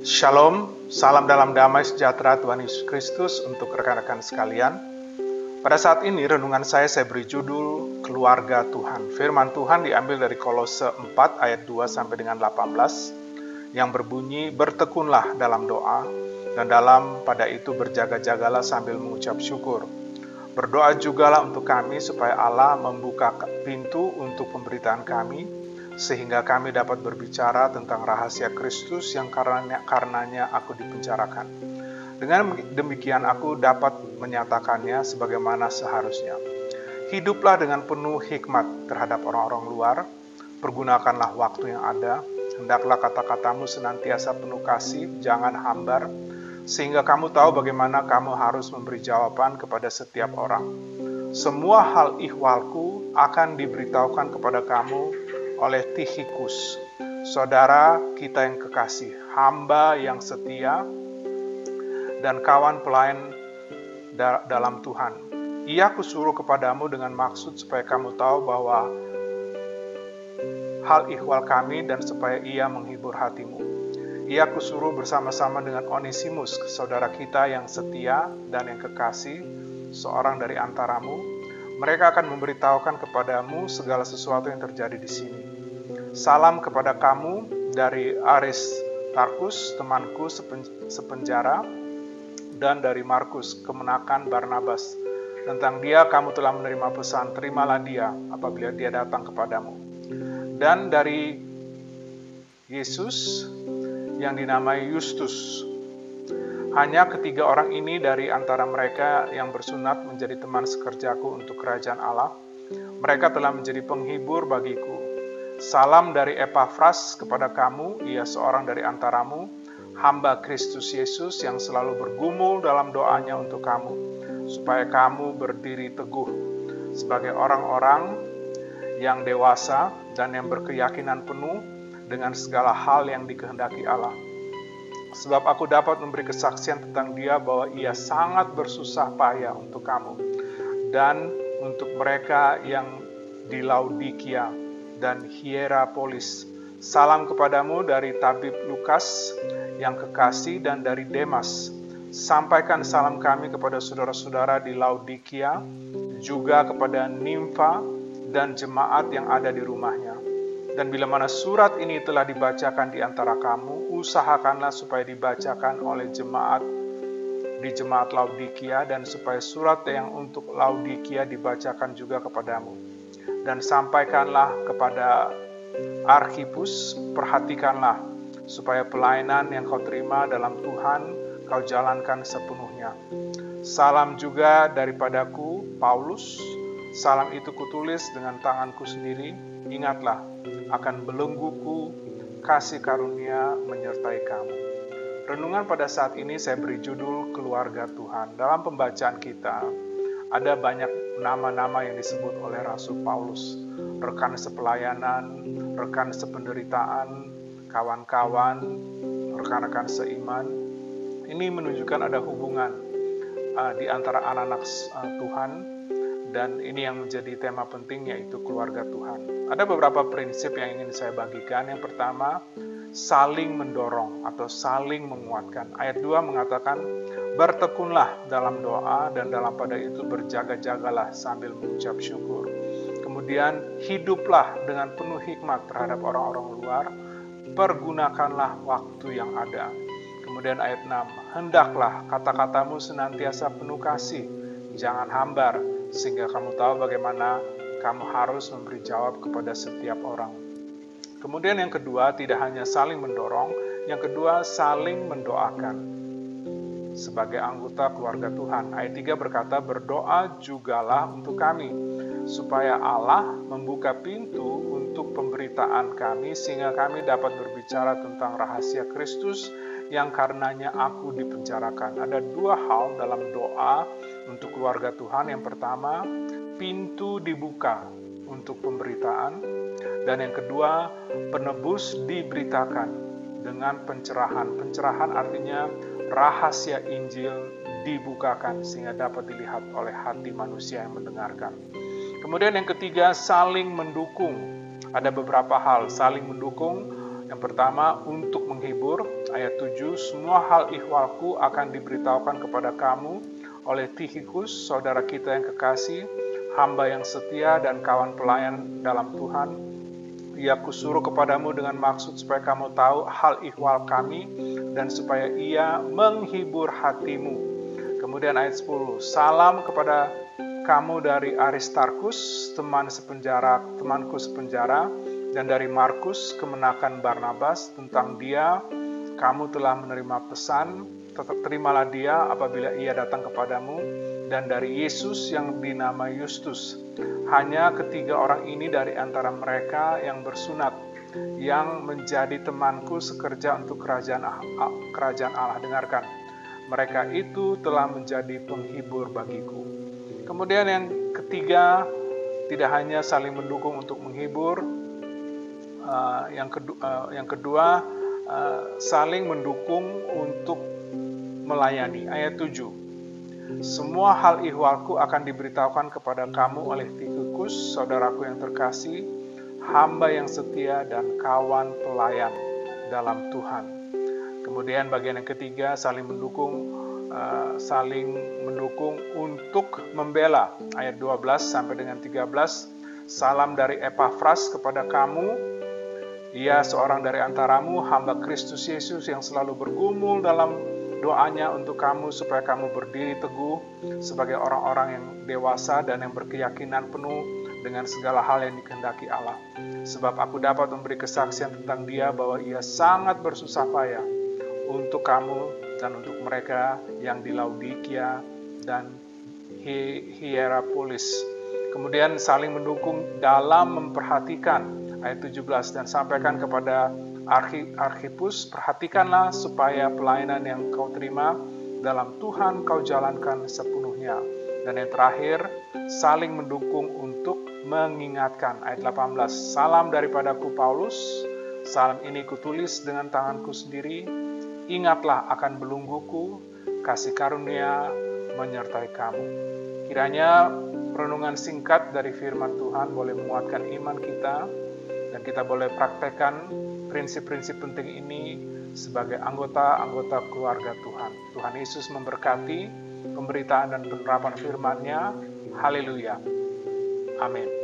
Shalom, salam dalam damai sejahtera Tuhan Yesus Kristus untuk rekan-rekan sekalian. Pada saat ini renungan saya beri judul Keluarga Tuhan. Firman Tuhan diambil dari Kolose 4 ayat 2 sampai dengan 18 yang berbunyi, bertekunlah dalam doa dan dalam pada itu berjaga-jagalah sambil mengucap syukur. Berdoa jugalah untuk kami supaya Allah membuka pintu untuk pemberitaan kami sehingga kami dapat berbicara tentang rahasia Kristus yang karenanya aku dipenjarakan. Dengan demikian aku dapat menyatakannya sebagaimana seharusnya. Hiduplah dengan penuh hikmat terhadap orang-orang luar, pergunakanlah waktu yang ada, hendaklah kata-katamu senantiasa penuh kasih, jangan hambar, sehingga kamu tahu bagaimana kamu harus memberi jawaban kepada setiap orang. Semua hal ihwalku akan diberitahukan kepada kamu oleh Tikhikus, saudara kita yang kekasih, hamba yang setia, dan kawan pelayan dalam Tuhan. Ia kusuruh kepadamu dengan maksud supaya kamu tahu bahwa hal ihwal kami dan supaya ia menghibur hatimu. Ia kusuruh bersama-sama dengan Onesimus, saudara kita yang setia dan yang kekasih, seorang dari antaramu. Mereka akan memberitahukan kepadamu segala sesuatu yang terjadi di sini. Salam kepada kamu dari Aristarkus, temanku sepenjara, dan dari Markus, kemenakan Barnabas. Tentang dia kamu telah menerima pesan, terimalah dia apabila dia datang kepadamu. Dan dari Yesus yang dinamai Justus. Hanya ketiga orang ini dari antara mereka yang bersunat menjadi teman sekerjaku untuk kerajaan Allah. Mereka telah menjadi penghibur bagiku. Salam dari Epafras kepada kamu, ia seorang dari antaramu, hamba Kristus Yesus yang selalu bergumul dalam doanya untuk kamu, supaya kamu berdiri teguh sebagai orang-orang yang dewasa dan yang berkeyakinan penuh dengan segala hal yang dikehendaki Allah. Sebab aku dapat memberi kesaksian tentang dia bahwa ia sangat bersusah payah untuk kamu dan untuk mereka yang di Laodikia dan Hierapolis. Salam kepadamu dari tabib Lukas yang kekasih dan dari Demas. Sampaikan salam kami kepada saudara-saudara di Laodikia, juga kepada Nimfa dan jemaat yang ada di rumahnya. Dan bila mana surat ini telah dibacakan di antara kamu, usahakanlah supaya dibacakan oleh jemaat di jemaat Laodikia dan supaya surat yang untuk Laodikia dibacakan juga kepadamu. Dan sampaikanlah kepada Arkhipus, perhatikanlah supaya pelayanan yang kau terima dalam Tuhan kau jalankan sepenuhnya. Salam juga daripadaku, Paulus. Salam itu kutulis dengan tanganku sendiri. Ingatlah akan belengguku, kasih karunia menyertai kamu. Renungan pada saat ini saya beri judul Keluarga Tuhan. Dalam pembacaan kita, ada banyak nama-nama yang disebut oleh Rasul Paulus. Rekan sepelayanan, rekan sependeritaan, kawan-kawan, rekan-rekan seiman. Ini menunjukkan ada hubungan di antara anak-anak Tuhan, dan ini yang menjadi tema penting, yaitu keluarga Tuhan. Ada beberapa prinsip yang ingin saya bagikan. Yang pertama, saling mendorong atau saling menguatkan. Ayat 2 mengatakan, bertekunlah dalam doa dan dalam pada itu berjaga-jagalah sambil mengucap syukur. Kemudian, hiduplah dengan penuh hikmat terhadap orang-orang luar, pergunakanlah waktu yang ada. Kemudian ayat 6, hendaklah kata-katamu senantiasa penuh kasih, jangan hambar, sehingga kamu tahu bagaimana kamu harus memberi jawab kepada setiap orang. Kemudian yang kedua, tidak hanya saling mendorong, yang kedua saling mendoakan sebagai anggota keluarga Tuhan. Ayat 3 berkata, berdoa jugalah untuk kami, supaya Allah membuka pintu untuk pemberitaan kami, sehingga kami dapat berbicara tentang rahasia Kristus yang karenanya aku dipenjarakan. Ada dua hal dalam doa untuk keluarga Tuhan. Yang pertama, pintu dibuka untuk pemberitaan. Dan yang kedua, penebus diberitakan dengan pencerahan. Pencerahan artinya rahasia Injil dibukakan sehingga dapat dilihat oleh hati manusia yang mendengarkan. Kemudian yang ketiga, saling mendukung. Ada beberapa hal saling mendukung. Yang pertama, untuk menghibur. Ayat 7, semua hal ihwalku akan diberitahukan kepada kamu oleh Tikhikus, saudara kita yang kekasih, hamba yang setia dan kawan pelayan dalam Tuhan. Ia kusuruh kepadamu dengan maksud supaya kamu tahu hal ihwal kami dan supaya ia menghibur hatimu. Kemudian ayat 10, salam kepada kamu dari Aristarkus, temanku sepenjara, dan dari Markus, kemenakan Barnabas. Tentang dia, kamu telah menerima pesan, terimalah dia apabila ia datang kepadamu, dan dari Yesus yang dinamai Yustus. Hanya ketiga orang ini dari antara mereka yang bersunat, yang menjadi temanku sekerja untuk kerajaan Allah. Dengarkan, mereka itu telah menjadi penghibur bagiku. Kemudian yang ketiga, tidak hanya saling mendukung untuk menghibur, yang kedua, saling mendukung untuk melayani. Ayat 7, semua hal ihwalku akan diberitahukan kepada kamu oleh Tikhikus, saudaraku yang terkasih, hamba yang setia dan kawan pelayan dalam Tuhan. Kemudian bagian yang ketiga, saling mendukung untuk membela. Ayat 12 sampai dengan 13, salam dari Epafras kepada kamu. Ia seorang dari antaramu, hamba Kristus Yesus yang selalu bergumul dalam doanya untuk kamu supaya kamu berdiri teguh sebagai orang-orang yang dewasa dan yang berkeyakinan penuh dengan segala hal yang dikehendaki Allah. Sebab aku dapat memberi kesaksian tentang dia bahwa ia sangat bersusah payah untuk kamu dan untuk mereka yang di Laodikia dan Hierapolis. Kemudian saling mendukung dalam memperhatikan. Ayat 17, dan sampaikan kepada Arkhipus, perhatikanlah supaya pelayanan yang kau terima dalam Tuhan kau jalankan sepenuhnya. Dan yang terakhir, saling mendukung untuk mengingatkan. Ayat 18, salam daripadaku Paulus, salam ini kutulis dengan tanganku sendiri. Ingatlah akan belengguku, kasih karunia menyertai kamu. Kiranya renungan singkat dari firman Tuhan boleh menguatkan iman kita, dan kita boleh praktekkan prinsip-prinsip penting ini sebagai anggota keluarga Tuhan. Tuhan Yesus memberkati pemberitaan dan penerapan firman-Nya. Haleluya. Amin.